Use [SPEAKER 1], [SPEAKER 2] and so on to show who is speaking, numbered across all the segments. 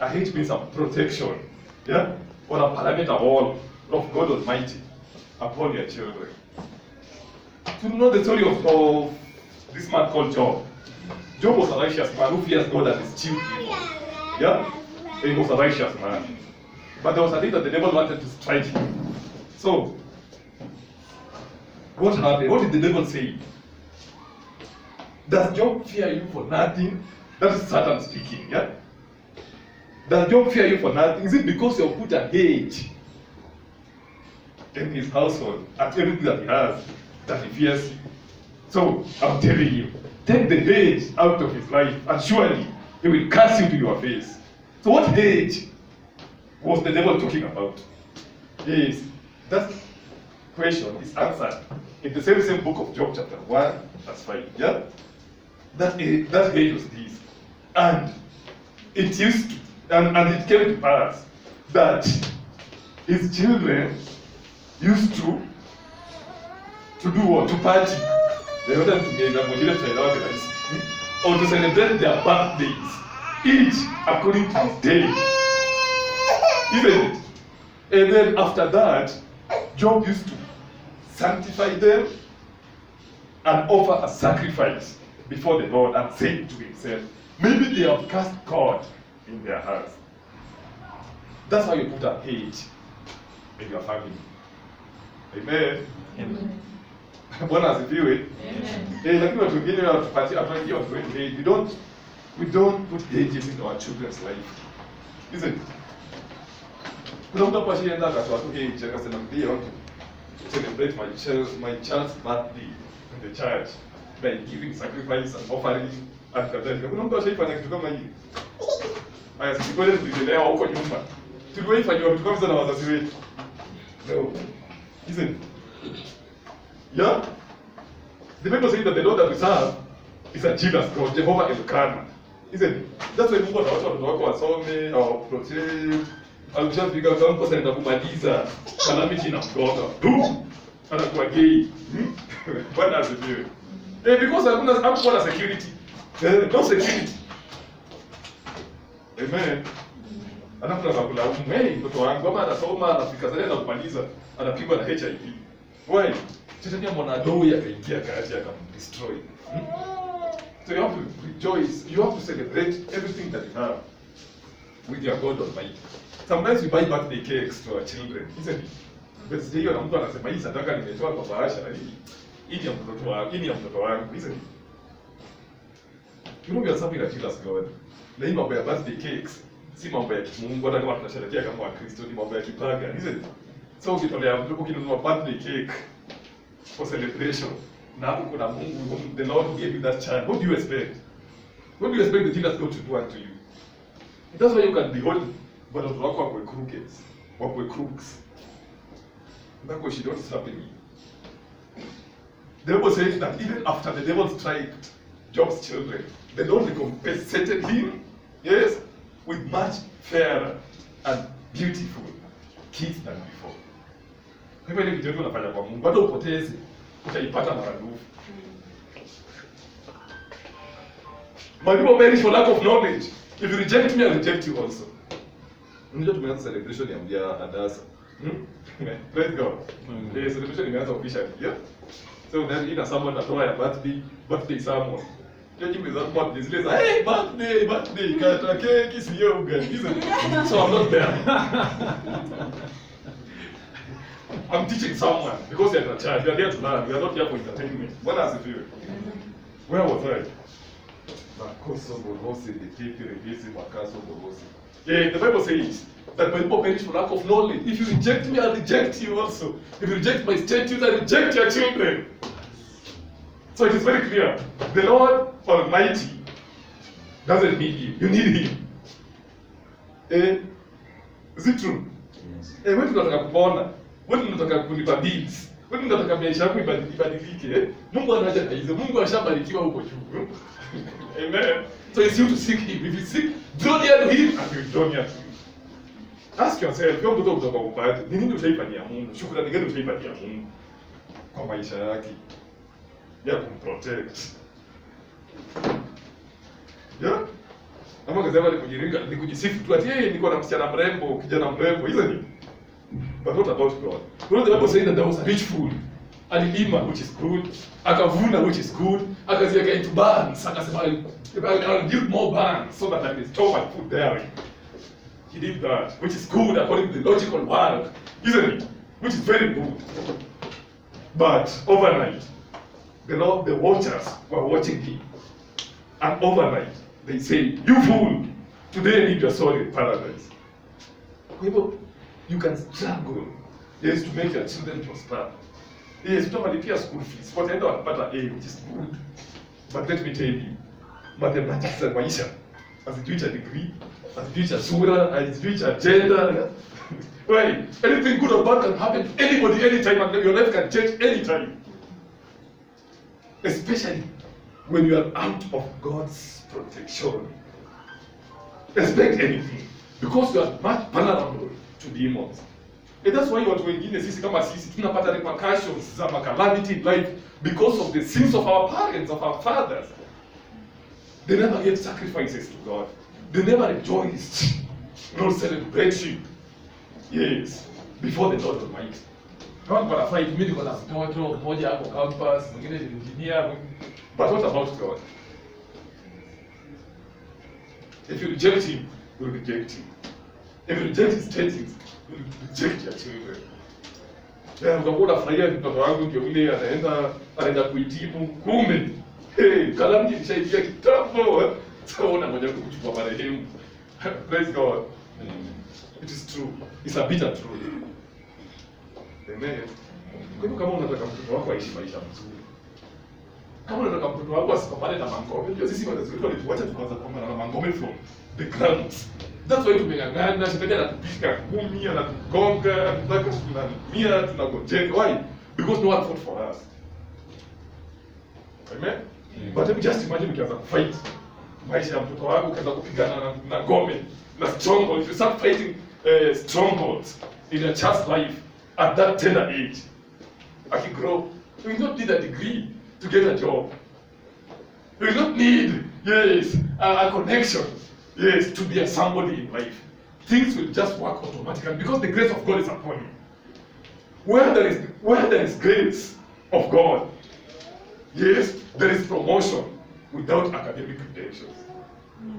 [SPEAKER 1] A hedge means a protection, yeah, or a perimeter wall of God Almighty upon your children. To know the story of this man called Job. Job was a righteous man who fears God and eschewed evil. Yeah? He was a righteous man. But there was a day that the devil wanted to strike him. So, what happened? What did the devil say? Does Job fear you for nothing? That is Satan speaking, yeah? Does Job fear you for nothing? Is it because you have put a hedge in his household at everything that he has that he fears you? So, I'm telling you, take the hedge out of his life and surely he will curse you to your face. So what hedge was the devil talking about? Yes, that question is answered in the same book of Job chapter 1 verse 5. Yeah? That hedge was this. And it used to, and it came to pass that his children used to do what? To party. They wanted to get or to celebrate their birthdays, each according to his day. Isn't it? And then after that, Job used to sanctify them and offer a sacrifice before the Lord and say to himself, maybe they have cast God in their hearts. That's how you put a hedge in your family. Amen.
[SPEAKER 2] Amen.
[SPEAKER 1] Bwana asifiwe. Lakini watu wengine watupatia hatuingia watu wengi. We don't put hedges in our children's life. Isn't it? Kuna mtu hapa shienda akatoa tu hedge akasema I want to celebrate my child's birthday in the church by giving sacrifice and offering and kadhalika. Kuna mtu ashaifanya kitu kama hii. Haya sisi kweli tulilelewa huko nyuma. Tuliwaifanywa vitu kama hizo na wazazi wetu. No. Isn't it? Yeah? The Bible says that the Lord that we serve is a jealous God, Jehovah Elkanah. Isn't it? That's why Mungu anawacha watoto wako wasome, au protect. Alishafika kama kosa nenda kumaliza, kalamiti na mgonga. Boom! Anakuwa gay. Bwana asifiwe. Because hakuwa na security. No security. Amen. Anakuwa na kulaumu, mtoto wangu kama anasoma, anafika sasa na kumaliza, anapigwa na HIV. Why? Shetani mwanadoi akaingia kati akamdestroy. So you have to rejoice, you have to celebrate everything that you have with your God Almighty. Sometimes we buy birthday cakes to our children, isn't it? Birthday hiyo na mtu anasema hii sadaka nimetoa kwa bahasha na hii ni ya mtoto wangu, hii ni ya mtoto wangu, isn't it? You know we are serving a jealous God. Na hii mambo ya birthday cakes si mambo ya kimungu, hata kama tunasherehekea kama Wakristo ni mambo ya kipagan, isn't it? So ukitolea mtu ukinunua birthday cake for celebration, na hapo kuna Mungu, the Lord who gave you that child, what do you expect? What do you expect the jealous God to do unto you? That's why you can behold watoto wako wakwe crookeds, wakwe crooks. That's why she don't happen. The Bible says that even after the devil struck Job's children, the Lord recompensated him, yes, with much fairer and beautiful kids than before. Kwa hivyo ile kitu unafanya kwa Mungu, hata upoteze, utaipata maradufu. My people perish for lack of knowledge. If you reject me, I reject you also. Unajua tumeanza celebration ya Adasa. Praise God. Yes, celebration imeanza officially, yeah? So then ina someone atoa ya birthday someone. Yaji meza kwa zile za hey birthday kata keki sio uganiza. So I'm not there. I'm teaching someone because you're a child. You are there to learn. You are not here for entertainment. Bwana asifiwe. Where was I? Makoso borosi dikiti regisi makaso borosi. Yeah, the Bible says that my people perish for lack of knowledge. If you reject me, I'll reject you also. If you reject my statutes, I reject your children. So it is very clear. The Lord Almighty doesn't need you. You need Him. Is it true? Yes. Wewe tunataka kupona. Wewe tunataka kulipa bills. Wewe tunataka maisha yako ibadilike. Mungu anaja na hizo. Mungu ashabarikiwa huko juu. Amen. So it's you to seek Him. If you seek, draw near to Him and He will draw near to you. Ask yourself, kama mtoto kutoka upate, ni nini utaifanyia Mungu? Shukrani gani utaifanyia Mungu kwa maisha yake? Ya kumprotect. Yeah? Ama kazi yako ni kujisifu tu ati niko na msichana mrembo, kijana mrembo, hizo ni. But what about God? God, the Bible says that there was a rich fool. Alilima, which is good. Akavuna, which is good. Akaziweka into barns. Akasema, I'll build more barns so that I can store my food there. He did that, which is good according to the logical world, isn't it? Which is very good. But overnight, the watchers were watching him. And overnight, they say, you fool, today leave your soul in paradise. You can struggle, yes, to make your children prosper. Yes, utamalikia school fees, wataenda wanapata A, which is good. But let me tell you, mathematics za maisha, hazijui cha degree, hazijui cha sura, hazijui cha gender. Right? Anything good or bad can happen to anybody, anytime, and your life can change anytime. Especially when you are out of God's protection. Expect anything, because you are much vulnerable to demons. And that's why watu wengine sisi kama sisi tunapata repercussions za calamity in life because of the sins of our parents, of our fathers. They never gave sacrifices to God. They never rejoiced, nor celebrated. Yes, before the Lord Almighty. Kama kuna fight, mimi niko na mtoto mmoja hapo campus, mwingine ni engineer. But what about God? If you reject him, you will reject him. If you reject his teachings, you will reject your children. Utakuwa unafurahia mtoto wangu ndio yule anaenda kuhitimu, kumbe kalamu ilishaidia kitambo. Sasa ngoja kuchukua marehemu. Praise God. It is true. It's a bitter truth. Amen. Kwa hivyo kama unataka mtoto wako aishi maisha mazuri, kama unataka mtoto wako asipambane na mangome, ndio sisi wazazi wetu walituacha tukaanza kupambana na mangome from the ground. That's why tumeng'ang'ana, shetani anatupika ngumi, anatugonga, tunataka tunamia, tunagojeka. Why? Because no one fought for us. Amen? But just imagine ukianza kufight maisha ya mtoto wako, ukaanza kupigana na ngome, na strongholds. If you start fighting strongholds in your child's life at that tender age, as you grow, you will not need a degree to get a job. You will not need, yes, a connection, yes, to be a somebody in life. Things will just work automatically because the grace of God is upon you. Where there is grace of God, yes, there is promotion without academic credentials.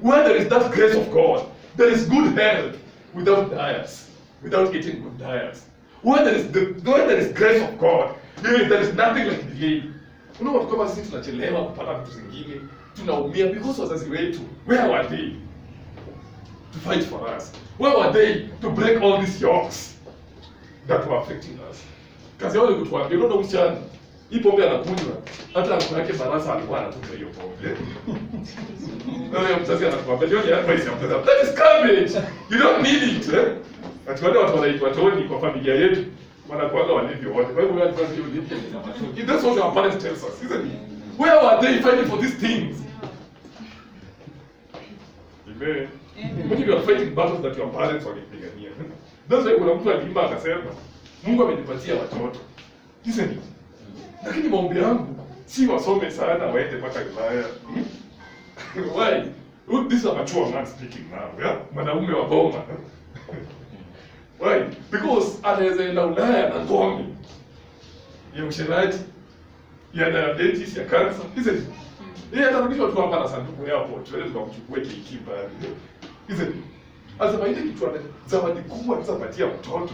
[SPEAKER 1] Where there is that grace of God, there is good health without diets, without eating good diets. Where there is grace of God, yes, there is nothing like delay. You know what, kama sisi tunachelewa kupata vitu zingine, tunaumia because wazazi wetu, where were they to fight for us? Where were they to break all these yokes that were affecting us? Kazi yao ni kutuambia, unaona msichana, hii pombe anakunywa, hata mko yake barasa alikuwa anakunywa hiyo pombe. Ndio mzazi anakuambia, ndio ni advice ya mzazi. That is garbage. You don't need it. Ati wale watu wanaitwa Tony kwa familia yetu, wanakuanga walevi wote. Kwa hivyo wewe advice you need. That's what our parents tell us, isn't it? Where were they fighting for these things? Amen. When you are fighting battles that your parents walipigania. That's why kuna mtu aliimba akasema, Mungu amenipatia watoto. Isn't it? Lakini maombi yangu si wasome sana waende mpaka Ulaya. Why? This is a mature man speaking now, yeah? Mwanaume wa boma. Why? Because anaweza enda Ulaya na ngome ya usherati, ya diabetes, ya cancer. Isn't it? Yeye atarudishwa tu hapa na sanduku airport, tuende tukamchukue kikipa. Isn't it? Azaba ile kitu ana zawadi kubwa tuzapatia mtoto.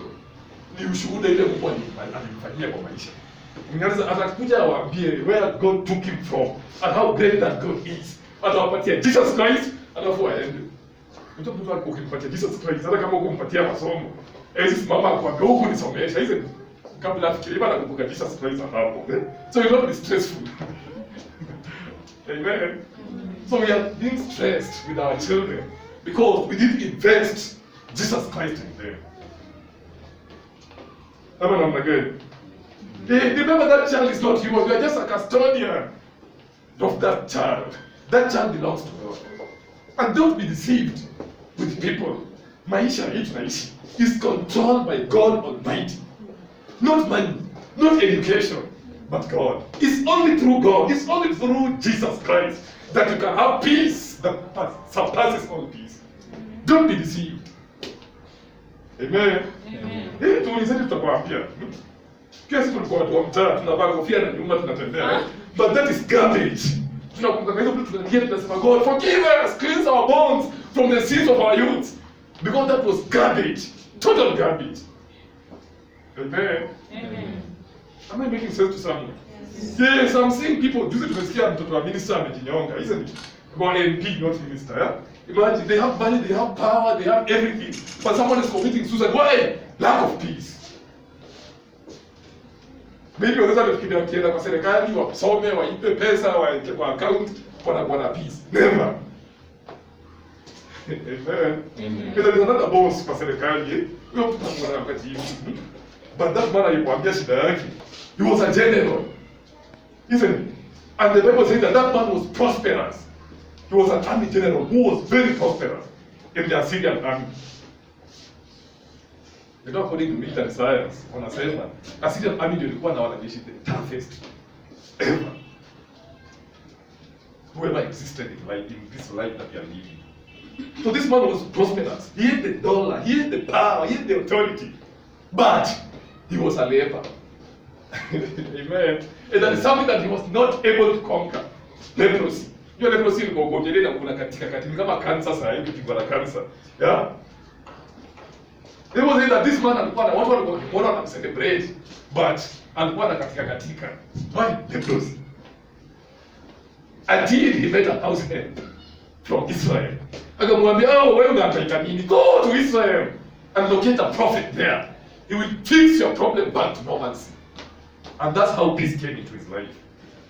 [SPEAKER 1] Ni ushuhuda ile Mungu alimfanyia kwa maisha. Mnaweza atakuja awaambie where God took him from and how great that God is. Atawapatia Jesus Christ, alafu aende. Mtoto wako ukimpatia Jesus Christ, hata kama ukimpatia masomo, simama akwambia huku nisomesha, hizo kabla afikirie bana kukumbuka Jesus Christ hapo. So you don't be stressful. Amen. So we are being stressed with our children because we didn't invest Jesus Christ in them. Remember that child is not yours. You are just a custodian of that child. That child belongs to God. And don't be deceived with people. Maisha hii tunaishi is controlled by God Almighty. Not money, not education, but God. It's only through God. It's only through Jesus Christ that you can have peace that surpasses all peace. Don't be deceived. Amen. Amen. Tuulizeni tutakwambia. Kila siku tulikuwa watu wa mtaa, tunavaa kofia na nyuma tunatembea. But that is garbage. Tunakumbuka hizo vitu tunaingia tunasema God forgive us, cleanse our bones from the sins of our youth. Because that was garbage. Total garbage. Amen. Amen. Am I making sense to someone? Yes, I'm seeing people. Juzi tumesikia mtoto wa minister amejinyonga, isn't it? Go MP, not minister, yeah? Imagine, they have money, they have power, they have everything. But someone is committing suicide. Why? Lack of peace. Maybe wanaweza kufikiria wakienda kwa serikali, wasome, waipe pesa, waeke kwa account, wana peace. Never. Amen. Because there's another boss kwa serikali, huyo mtu tunamwona wakati hivi. But that man alipoambia shida yake, he was a general. Isn't it? And the Bible says that that man was prosperous. He was an army general who was very prosperous in the Assyrian army. You know, according to military science, wanasema Assyrian army ndio ilikuwa na wanajeshi the toughest ever whoever existed in this life that we are living. So this man was prosperous. He had the dollar, he had the power, he had the authority, but he was a leper. Amen. And that is something that he was not able to conquer. Leprosy. Hiyo leprosy ilikuwa ugonjwa na kuna katika kama cancer sasa hivi kipigwa na cancer. Yeah. It was that this man alikuwa na watu walikuwa na celebrate, but alikuwa na katika. Why? Leprosy. Until he met a house help from Israel. Akamwambia, "Oh, wewe unahangaika nini? Go to Israel and locate a prophet there. He will fix your problem back to normalcy." And that's how peace came into his life.